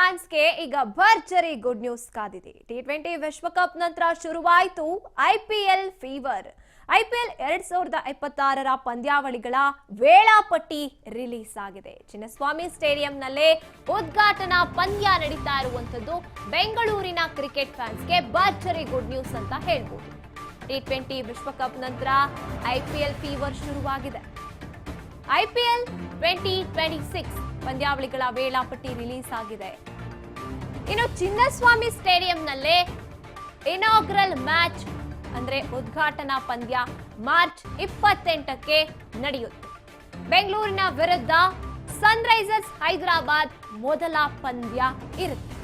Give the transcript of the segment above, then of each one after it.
ಫ್ಯಾನ್ಸ್ಗೆ ಈಗ ಭರ್ಜರಿ good news ಕಾದಿದೆ. ಟಿ20 ವಿಶ್ವಕಪ್ ನಂತರ ಶುರುವಾಯಿತು ಐಪಿಎಲ್ ಫೀವರ್. ಐಪಿಎಲ್ 2026ರ ಪಂದ್ಯಾವಳಿಗಳ ವೇಳಾಪಟ್ಟಿ ರಿಲೀಸ್ ಆಗಿದೆ. ಚಿನ್ನಸ್ವಾಮಿ ಸ್ಟೇಡಿಯಂನಲ್ಲೇ ಉದ್ಘಾಟನಾ ಪಂದ್ಯ ನಡೀತಾ ಇರುವಂತದ್ದು ಬೆಂಗಳೂರಿನ ಕ್ರಿಕೆಟ್ ಫ್ಯಾನ್ಸ್ಗೆ ಭರ್ಜರಿ ಗುಡ್ ನ್ಯೂಸ್ ಅಂತ ಹೇಳ್ಬೋದು. ಟಿ20 ವಿಶ್ವಕಪ್ ನಂತರ ಐಪಿಎಲ್ ಫೀವರ್ ಶುರುವಾಗಿದೆ. ಐಪಿಎಲ್ 2026 ಪಂದ್ಯಾವಳಿಗಳ ವೇಳಾಪಟ್ಟಿ ರಿಲೀಸ್ ಆಗಿದೆ. ಇನ್ನು ಚಿನ್ನಸ್ವಾಮಿ ಸ್ಟೇಡಿಯಂನಲ್ಲೇ ಇನಾಗ್ರಲ್ ಮ್ಯಾಚ್ ಅಂದ್ರೆ ಉದ್ಘಾಟನಾ ಪಂದ್ಯ ಮಾರ್ಚ್ 28ಕ್ಕೆ ನಡೆಯುತ್ತೆ. ಬೆಂಗಳೂರಿನ ವಿರುದ್ಧ ಸನ್ರೈಸರ್ಸ್ ಹೈದರಾಬಾದ್ ಮೊದಲ ಪಂದ್ಯ ಇರುತ್ತೆ.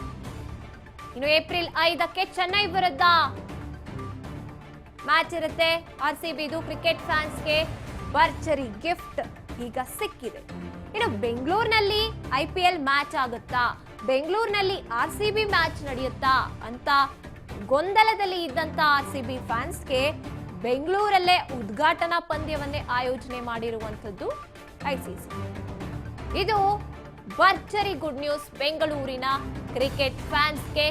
ಇನ್ನು ಏಪ್ರಿಲ್ 5ಕ್ಕೆ ಚೆನ್ನೈ ವಿರುದ್ಧ ಮ್ಯಾಚ್ ಇರುತ್ತೆ. ಆರ್ಸಿಬಿದು ಕ್ರಿಕೆಟ್ ಫ್ಯಾನ್ಸ್ಗೆ ಭರ್ಜರಿ ಗಿಫ್ಟ್ ಈಗ ಸಿಕ್ಕಿದೆ. ಇನ್ನು ಬೆಂಗಳೂರಿನಲ್ಲಿ ಐಪಿಎಲ್ ಮ್ಯಾಚ್ ಆಗುತ್ತಾ, ಬೆಂಗಳೂರಿನಲ್ಲಿ ಆರ್ಸಿಬಿ ಮ್ಯಾಚ್ ನಡೆಯುತ್ತಾ ಅಂತ ಗೊಂದಲದಲ್ಲಿ ಇದ್ದಂತ ಆರ್ಸಿಬಿ ಫ್ಯಾನ್ಸ್ಗೆ ಬೆಂಗಳೂರಲ್ಲೇ ಉದ್ಘಾಟನಾ ಪಂದ್ಯವನ್ನೇ ಆಯೋಜನೆ ಮಾಡಿರುವಂತದ್ದು ಐಸಿಸಿ. ಇದು ಭರ್ಜರಿ ಗುಡ್ ನ್ಯೂಸ್ ಬೆಂಗಳೂರಿನ ಕ್ರಿಕೆಟ್ ಫ್ಯಾನ್ಸ್ಗೆ,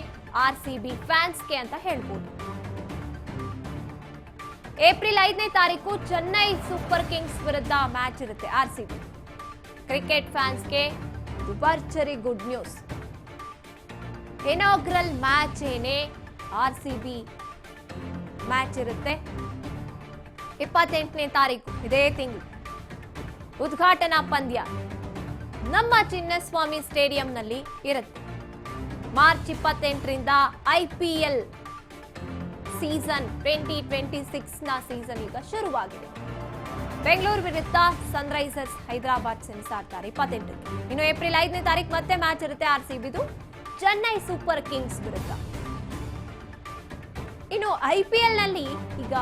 ಆರ್ಸಿಬಿ ಫ್ಯಾನ್ಸ್ಗೆ ಅಂತ ಹೇಳ್ಬೋದು. ಏಪ್ರಿಲ್ 5ನೇ ತಾರೀಕು ಚೆನ್ನೈ ಸೂಪರ್ ಕಿಂಗ್ಸ್ ವಿರುದ್ಧ ಮ್ಯಾಚ್ ಇರುತ್ತೆ ಆರ್ಸಿಬಿ. ಕ್ರಿಕೆಟ್ ಫ್ಯಾನ್ಸ್ಗೆ ಭರ್ಜರಿ ಗುಡ್ ನ್ಯೂಸ್. ಇನಾಗ್ರಲ್ ಮ್ಯಾಚ್ ಏನೇ ಆರ್ಸಿಬಿ ಮ್ಯಾಚ್ ಇರುತ್ತೆ 28ನೇ ತಾರೀಕು ಇದೇ ತಿಂಗಳು. ಉದ್ಘಾಟನಾ ಪಂದ್ಯ ನಮ್ಮ ಚಿನ್ನಸ್ವಾಮಿ ಸ್ಟೇಡಿಯಂನಲ್ಲಿ ಇರುತ್ತೆ. ಮಾರ್ಚ್ 28ರಿಂದ ಐಪಿಎಲ್ ಸೀಸನ್ 2026ನ ಸೀಸನ್ ಈಗ ಶುರುವಾಗಿದೆ. ಬೆಂಗಳೂರು ವಿರುದ್ಧ ಸನ್ರೈಸರ್ಸ್ ಹೈದರಾಬಾದ್ ಸೆಣಸಾಡ್ತಾರೆ 28ಕ್ಕೆ. ಇನ್ನು ಏಪ್ರಿಲ್ 5ನೇ ತಾರೀಕು ಮತ್ತೆ ಮ್ಯಾಚ್ ಇರುತ್ತೆ ಆರ್ಸಿಬಿದು ಚೆನ್ನೈ ಸೂಪರ್ ಕಿಂಗ್ಸ್ ವಿರುದ್ಧ. ಇನ್ನು ಐಪಿಎಲ್ ನಲ್ಲಿ ಈಗ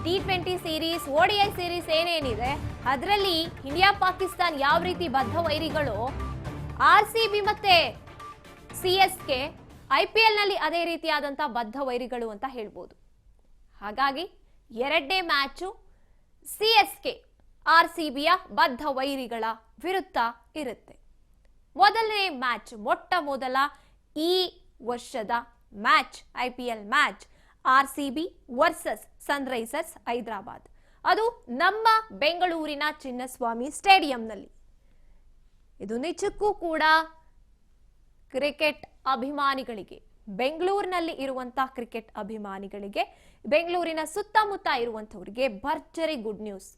ಟಿ20 ಸೀರೀಸ್, ಓಡಿಐ ಸೀರೀಸ್ ಏನೇನಿದೆ ಅದರಲ್ಲಿ ಇಂಡಿಯಾ ಪಾಕಿಸ್ತಾನ್ ಯಾವ ರೀತಿ ಬದ್ಧ ವೈರಿಗಳು, ಆರ್ಸಿಬಿ ಮತ್ತೆ ಸಿಎಸ್ಕೆ ಐಪಿಎಲ್ ನಲ್ಲಿ ಅದೇ ರೀತಿಯಾದಂತ ಬದ್ಧ ವೈರಿಗಳು ಅಂತ ಹೇಳ್ಬೋದು. ಹಾಗಾಗಿ ಎರಡನೇ ಮ್ಯಾಚು ಸಿಎಸ್ಕೆ ಆರ್ಸಿಬಿಯ ಬದ್ಧ ವೈರಿಗಳ ವಿರುದ್ಧ ಇರುತ್ತೆ. ಮೊದಲನೇ ಮ್ಯಾಚ್, ಮೊಟ್ಟ ಮೊದಲ ಈ ವರ್ಷದ match, IPL match RCB versus Sunrisers Hyderabad. ಅದು ನಮ್ಮ ಬೆಂಗಳೂರಿನ ಚಿನ್ನಸ್ವಾಮಿ ಸ್ಟೇಡಿಯಂನಲ್ಲಿ. ಇದು ನಿಜಕ್ಕೂ ಕೂಡ ಕ್ರಿಕೆಟ್ ಅಭಿಮಾನಿಗಳಿಗೆ, ಬೆಂಗಳೂರಿನಲ್ಲಿ ಇರುವಂತಹ ಕ್ರಿಕೆಟ್ ಅಭಿಮಾನಿಗಳಿಗೆ, ಬೆಂಗಳೂರಿನ ಸುತ್ತಮುತ್ತ ಇರುವಂತವರಿಗೆ ಭರ್ಜರಿ ಗುಡ್ ನ್ಯೂಸ್.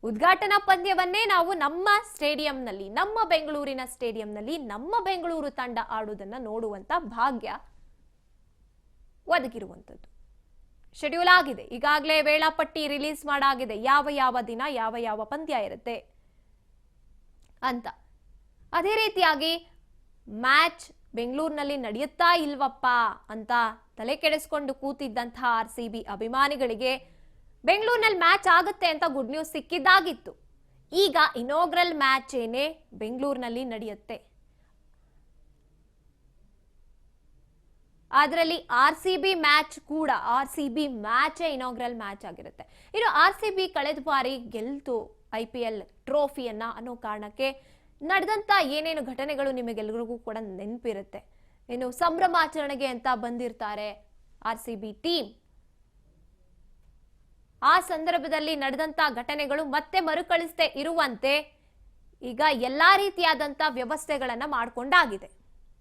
ಉದ್ಘಾಟನಾ ಪಂದ್ಯವನ್ನೇ ನಾವು ನಮ್ಮ ಸ್ಟೇಡಿಯಂನಲ್ಲಿ, ನಮ್ಮ ಬೆಂಗಳೂರಿನ ಸ್ಟೇಡಿಯಂನಲ್ಲಿ ನಮ್ಮ ಬೆಂಗಳೂರು ತಂಡ ಆಡುವುದನ್ನ ನೋಡುವಂತ ಭಾಗ್ಯ ಒದಗಿರುವಂತದ್ದು. ಶೆಡ್ಯೂಲ್ ಆಗಿದೆ, ಈಗಾಗಲೇ ವೇಳಾಪಟ್ಟಿ ರಿಲೀಸ್ ಮಾಡಾಗಿದೆ, ಯಾವ ಯಾವ ದಿನ ಯಾವ ಯಾವ ಪಂದ್ಯ ಇರುತ್ತೆ ಅಂತ. ಅದೇ ರೀತಿಯಾಗಿ ಮ್ಯಾಚ್ ಬೆಂಗಳೂರಿನಲ್ಲಿ ನಡೆಯುತ್ತಾ ಇಲ್ವಪ್ಪ ಅಂತ ತಲೆ ಕೆಡಿಸ್ಕೊಂಡು ಕೂತಿದ್ದಂತಹ ಆರ್ಸಿಬಿ ಅಭಿಮಾನಿಗಳಿಗೆ ಬೆಂಗಳೂರಿನಲ್ಲಿ ಮ್ಯಾಚ್ ಆಗುತ್ತೆ ಅಂತ ಗುಡ್ ನ್ಯೂಸ್ ಸಿಕ್ಕಿದ್ದಾಗಿತ್ತು. ಈಗ ಇನಾಗ್ರಲ್ ಮ್ಯಾಚ್ ಏನೇ ಬೆಂಗಳೂರಿನಲ್ಲಿ ನಡೆಯುತ್ತೆ. ಅದರಲ್ಲಿ ಆರ್ಸಿಬಿ ಮ್ಯಾಚ್ ಕೂಡ, ಆರ್ಸಿಬಿ ಮ್ಯಾಚ್ ಇನಾಗ್ರಲ್ ಮ್ಯಾಚ್ ಆಗಿರುತ್ತೆ. ಇನ್ನು ಆರ್ಸಿಬಿ ಕಳೆದ ಬಾರಿ ಗೆಲ್ತು ಐಪಿಎಲ್ ಟ್ರೋಫಿಯನ್ನ ಅನ್ನೋ ಕಾರಣಕ್ಕೆ ನಡೆದಂತ ಏನೇನು ಘಟನೆಗಳು ನಿಮಗೆಲ್ಲರಿಗೂ ಕೂಡ ನೆನಪಿರುತ್ತೆ. ಇನ್ನು ಸಂಭ್ರಮಾಚರಣೆಗೆ ಅಂತ ಬಂದಿರ್ತಾರೆ ಆರ್ಸಿಬಿ ಟೀಮ್. ಆ ಸಂದರ್ಭದಲ್ಲಿ ನಡೆದಂತ ಘಟನೆಗಳು ಮತ್ತೆ ಮರುಕಳಿಸದೆ ಇರುವಂತೆ ಈಗ ಎಲ್ಲಾ ರೀತಿಯಾದಂತ ವ್ಯವಸ್ಥೆಗಳನ್ನ ಮಾಡಿಕೊಂಡಾಗಿದೆ.